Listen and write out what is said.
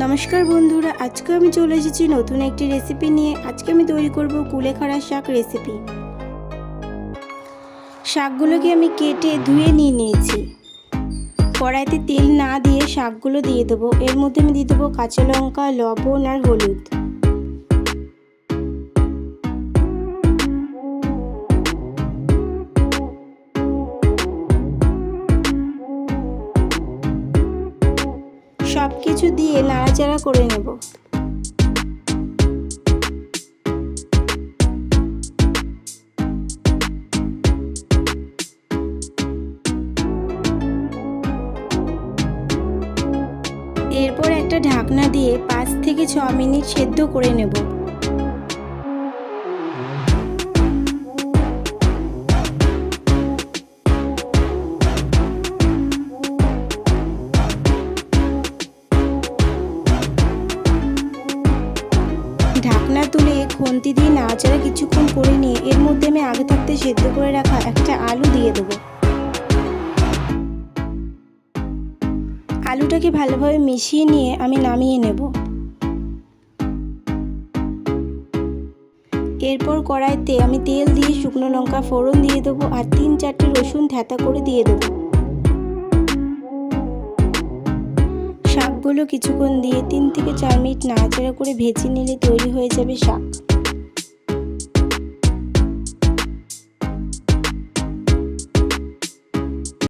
নমস্কার বন্ধুরা, আজকে আমি চলে এসেছি নতুন একটি রেসিপি নিয়ে। আজকে আমি তৈরি করব কুলেখাড়া শাক রেসিপি। শাকগুলোকে আমি কেটে ধুয়ে নিয়েছি। কড়াইতে তেল না দিয়ে শাকগুলো দিয়ে দেবো। এর মধ্যে আমি দিয়ে দেবো কাঁচা লঙ্কা, লবণ আর হলুদ। সব কিছু দিয়ে নাড়াচাড়া করে নেব। এরপর একটা ঢাকনা দিয়ে 5 থেকে 6 মিনিট সেদ্ধ করে নেব। ঢাকনা তুলে খুন্তি দিয়ে নাড়াচাড়া কিছুক্ষণ করে নিয়ে এর মধ্যে আমি আগে থাকতে সেদ্ধ করে রাখা একটা আলু দিয়ে দেবো। আলুটাকে ভালোভাবে মিশিয়ে নিয়ে আমি নামিয়ে নেব। এরপর কড়াইতে আমি তেল দিয়ে শুকনো লঙ্কা ফোড়ন দিয়ে দেবো আর 3-4টে রসুন থেঁতা করে দিয়ে দেবো। শাকগুলো কিছুক্ষণ দিয়ে 3 থেকে 4 মিনিট নাড়াচাড়া করে ভেজে নিলে তৈরি হয়ে যাবে শাক।